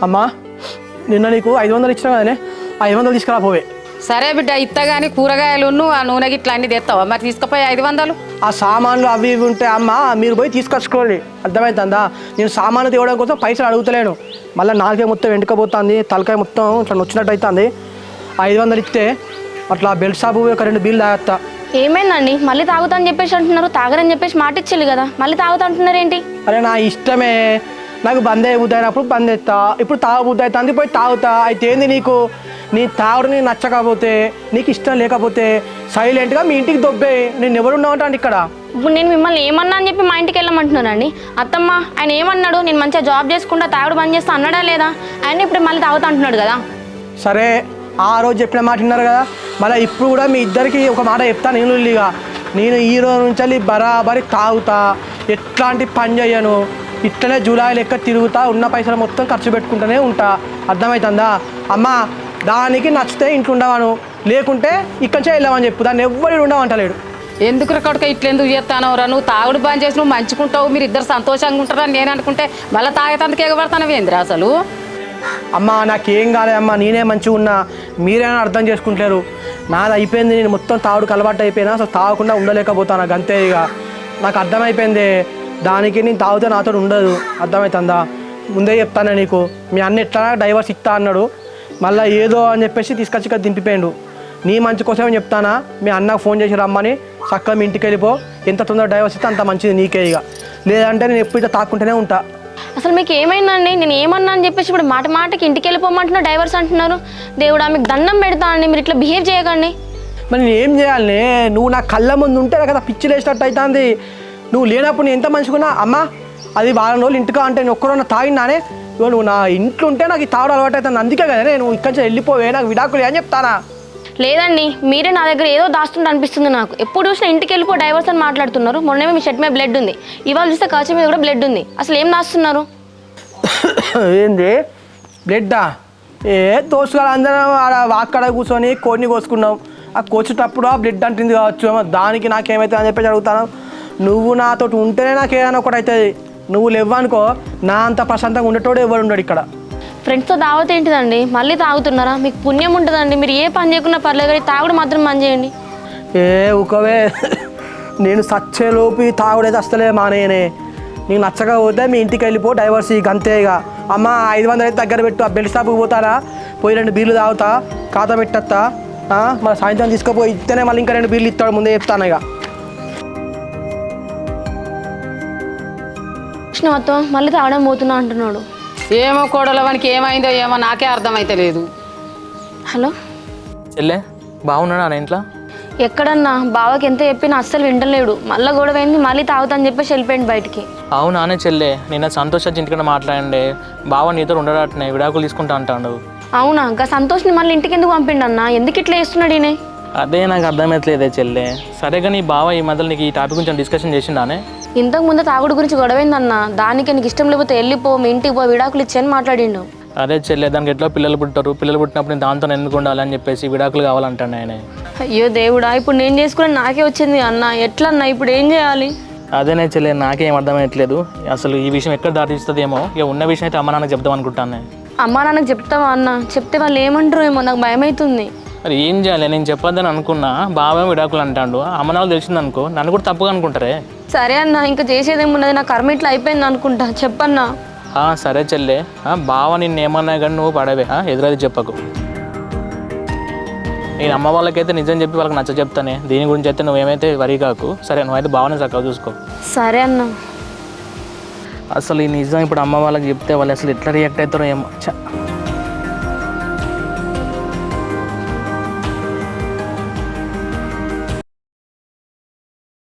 అమ్మా నిన్న నీకు 500 ఇచ్చినా కదనే 500 తీసుకురా పోవే. సరే బిడ్డ ఇత్తా కానీ కూరగాయలు ఆ నూనె గిట్లా అన్ని తెస్తావా? మరి తీసుకుపోయి 500. ఆ సామాన్లు అవి ఇవి ఉంటే అమ్మ మీరు పోయి తీసుకొచ్చుకోండి, అర్థమవుతుందా? నేను సామాన్లు తేవడం కోసం పైసలు అడుగుతలేను. మళ్ళీ నాలుగే మొత్తం వెంటకపోతుంది, తలకాయ మొత్తం ఇట్లా నొచ్చినట్టు అవుతుంది. 500 ఇస్తే అట్లా బెల్ట్ షాపు ఒక 2 బీళ్ళు తాగేస్తా. ఏమైందండి? మళ్ళీ తాగుతా అని చెప్పేసి అంటున్నారు. తాగరని చెప్పేసి మాట ఇచ్చేళ్ళు కదా, మళ్ళీ తాగుతా అంటున్నారు ఏంటి? అరే నా ఇష్టమే, నాకు బంద్ అయ్యే బుద్ధి అయినప్పుడు బంద్ ఎత్తా, ఇప్పుడు తాగ బుద్ధి అవుతుంది పోయి తాగుతా. అయితే ఏంది నీకు? నీ తాగుడు నీకు నచ్చకపోతే, నీకు ఇష్టం లేకపోతే సైలెంట్గా మీ ఇంటికి దొబ్బే. నేను ఎవరు ఉన్నావంటే ఇక్కడ. ఇప్పుడు నేను మిమ్మల్ని ఏమన్నా అని చెప్పి మా ఇంటికి వెళ్ళమంటున్నానండి. అత్తమ్మ ఆయన ఏమన్నాడు? నేను మంచిగా జాబ్ చేసుకుంటా తాగుడు బంద్ చేస్తా అన్నాడా లేదా? ఆయన ఇప్పుడు మళ్ళీ తాగుతా అంటున్నాడు కదా. సరే ఆ రోజు చెప్పిన మాట విన్నారు కదా, మళ్ళీ ఇప్పుడు కూడా మీ ఇద్దరికి ఒక మాట చెప్తాను. నేను ఈ రోజు నుంచి బరాబరి తాగుతా, ఎట్లాంటి పని చేయను, ఇట్లనే జూలై లెక్క తిరుగుతా, ఉన్న పైసలు మొత్తం ఖర్చు పెట్టుకుంటూనే ఉంటా, అర్థమవుతుందా? అమ్మ దానికి నచ్చితే ఇంట్లో ఉండవాను, లేకుంటే ఇక్కడి నుంచే వెళ్ళామని చెప్పు, దాన్ని ఎవ్వరు ఉండవంటలేడు. ఎందుకు కొడుక ఇట్లా ఎందుకు చేస్తానవరా? నువ్వు తాగుడు బంద్ చేసి నువ్వు మంచుకుంటావు, మీరు ఇద్దరు సంతోషంగా ఉంటారని నేను అనుకుంటే మళ్ళీ తాగేతందుకు ఎగబడతానవి ఏందిరా అసలు? అమ్మ నాకేం కాలేదమ్మా, నేనే మంచిగా ఉన్నా, మీరైనా అర్థం చేసుకుంటారు. నాది అయిపోయింది, నేను మొత్తం తాగుడుకు అలవాటు అయిపోయినా, అసలు తాగకుండా ఉండలేకపోతాను. అంతే ఇక నాకు అర్థమైపోయింది. దానికి నేను తాగితే నాతో ఉండదు, అర్థమవుతుందా? ముందే చెప్తాను నీకు. మీ అన్న ఎట్లా డైవర్స్ ఇస్తా అన్నాడు, మళ్ళీ ఏదో అని చెప్పేసి తీసుకొచ్చి ఇక్కడ దింపిపోయాడు. నీ మంచి కోసమే చెప్తానా, మీ అన్నకు ఫోన్ చేసి రమ్మని చక్కగా మీ ఇంటికి వెళ్ళిపో. ఎంత తొందరగా డైవర్స్ ఇస్తే అంత మంచిది నీకే. ఇక లేదంటే నేను ఎప్పుడు ఇట్లా తాక్కుంటూనే ఉంటా. అసలు మీకు ఏమైందండి? నేను ఏమన్నా అని చెప్పేసి ఇప్పుడు మాట మాటకి ఇంటికి వెళ్ళిపోమంటున్నా, డైవర్స్ అంటున్నారు. దేవుడా మీకు దండం పెడతా అండి, మీరు ఇట్లా బిహేవ్ చేయకండి. మరి నేను ఏం చేయాలి? నువ్వు నా కళ్ళ ముందు ఉంటే కదా పిచ్చి లేచినట్టు అవుతుంది. నువ్వు లేనప్పుడు నేను ఎంత మంచిగున్నా. అమ్మ అది వారం రోజులు ఇంటికా అంటే నేను ఒక్కరోజు తాగినానే, నువ్వు నా ఇంట్లో ఉంటే నాకు ఈ తాగుడు అలవాటు అవుతుంది. అందుకే కదా నేను ఇక్కడి నుంచి వెళ్ళిపోవే, నాకు విడాకులు అని చెప్తానా? లేదండి, మీరే నా దగ్గర ఏదో దాస్తుంటే అనిపిస్తుంది నాకు. ఎప్పుడు చూసినా ఇంటికి వెళ్ళిపో డైవర్స్ అని మాట్లాడుతున్నారు. మొన్నేమో మీ షర్ట్ మీద బ్లడ్ ఉంది, ఇవాళ చూస్తే కాచి మీద కూడా బ్లడ్ ఉంది. అసలు ఏం దాస్తున్నారు? ఏంది బ్లడ్డా? దోస్తులు అందరం ఆడ వాక్కడ కూర్చొని కోడిని కోసుకున్నాం. ఆ కోసేటప్పుడు ఆ బ్లడ్ అంటుంది కావచ్చు, దానికి నాకేమైతే అని చెప్పేసి అడుగుతాను. నువ్వు నాతో ఉంటేనే నాకు ఏదైనా ఒకటి అవుతుంది. నువ్వు లేవనుకో, నా అంత ప్రశాంతంగా ఉండేటోడు ఎవరు ఉండడు ఇక్కడ. ఫ్రెండ్స్తో దావత్ ఏంటిదండి? మళ్ళీ తాగుతున్నారా? మీకు పుణ్యం ఉంటుందండి, మీరు ఏ పని చేయకుండా పర్లేదు కానీ తాగుడు మాత్రం పని చేయండి. ఊకవే, నేను సచ్చేలోపు తాగుడైతే వస్తలే మానేయనే. నీకు నచ్చకపోతే మీ ఇంటికి వెళ్ళిపో, డైవర్స్ ఇక అంతే. ఇక అమ్మ 500 అయితే దగ్గర పెట్టు, ఆ బెల్ట్ షాప్కి పోతారా, పోయి 2 బీర్లు తాగుతా, ఖాతా పెట్టేస్తా. మళ్ళీ సాయంత్రం తీసుకుపోయి ఇస్తేనే మళ్ళీ ఇంకా 2 బీర్లు ఇస్తాడు, ముందే చెప్తాను. ఇక కృష్ణవత్వం మళ్ళీ తాగడం పోతున్నా అంటున్నాడు. ఏమో కోడల వానికి ఏమైందో ఏమో నాకే అర్థమైతే లేదు. హలో చెల్లె, బాగున్నాడా నా ఇంట్లో? ఎక్కడన్నా? బావకి ఎంత చెప్పినా అస్సలు వింటలేడు. మళ్ళీ గొడవ అయింది, మళ్ళీ తాగుతాని చెప్పేసి వెళ్ళిపోయింది బయటికి. అవునానే చెల్లె, నిన్న సంతోష్ వచ్చి ఇంటికన్నా మాట్లాడండి, బావ నీతో ఉండడాటనే విడాకులు తీసుకుంటా అంటాడు. అవునా? ఇంకా సంతోష్ని మళ్ళీ ఇంటికి ఎందుకు పంపిండన్నా? ఎందుకు ఇట్లా చేస్తున్నాడు ఈయన? అదే నాకు అర్థమవుతలేదే చెల్లె. సరే కానీ బావ ఈ మధ్యలో నీకు ఈ టాపిక్ కొంచెం డిస్కషన్ చేసిండానే? ఇంతకు ముందు తాగుడు గురించి గొడవైందన్నా, దానికి నీకు ఇష్టం లేకపోతే వెళ్ళిపో, మీ ఇంటికి పో, విడాకులు ఇచ్చాయని మాట్లాడిండు. అదే చెల్లె, దానికి ఎట్లా పిల్లలు పుట్టారు, పిల్లలు పుట్టినప్పుడు నేను దాంతో ఎందుకు ఉండాలని చెప్పేసి విడాకులు కావాలంటాను ఆయన. అయ్యో దేవుడా, ఇప్పుడు నేను చేసుకుని నాకే వచ్చింది అన్న, ఎట్లా అన్నా ఇప్పుడు ఏం చేయాలి? అదేనే చెల్లె, నాకేం అర్థమయ్యట్లేదు. అసలు ఈ విషయం ఎక్కడ దాటిస్తుందేమో. ఇక ఉన్న విషయం అయితే అమ్మ నాన్నకు చెప్దాం అనుకుంటాను. అమ్మా నాన్నకు చెప్తావా అన్న? చెప్తే వాళ్ళు ఏమంటారు ఏమో, నాకు భయం అవుతుంది. మరి ఏం చేయాలి? నేను చెప్పొద్దని అనుకున్నా, బాబాయ్ విడాకులు అంటాడు. అమ్మ నాన్న తెలిసిందనుకో నన్ను కూడా తప్పుగా అనుకుంటారే. సరే అన్న, ఇంకా చేసేదేమున్నది, నా కర్మ ఇట్లా అయిపోయింది అనుకుంటా. చెప్పన్నా. సరే చెల్లె, బావ నిన్ను ఏమన్నా కానీ నువ్వు పడవే, ఎదురది చెప్పకు. నేను అమ్మ వాళ్ళకైతే నిజం చెప్పి వాళ్ళకి నచ్చ చెప్తానే, దీని గురించి అయితే నువ్వేమైతే వరి కాకు. సరే, నువ్వైతే బావని చక్కగా చూసుకో. సరే అన్న. అసలు ఈ నిజం ఇప్పుడు అమ్మ వాళ్ళకి చెప్తే వాళ్ళు అసలు ఎట్లా రియాక్ట్ అవుతారో ఏమో.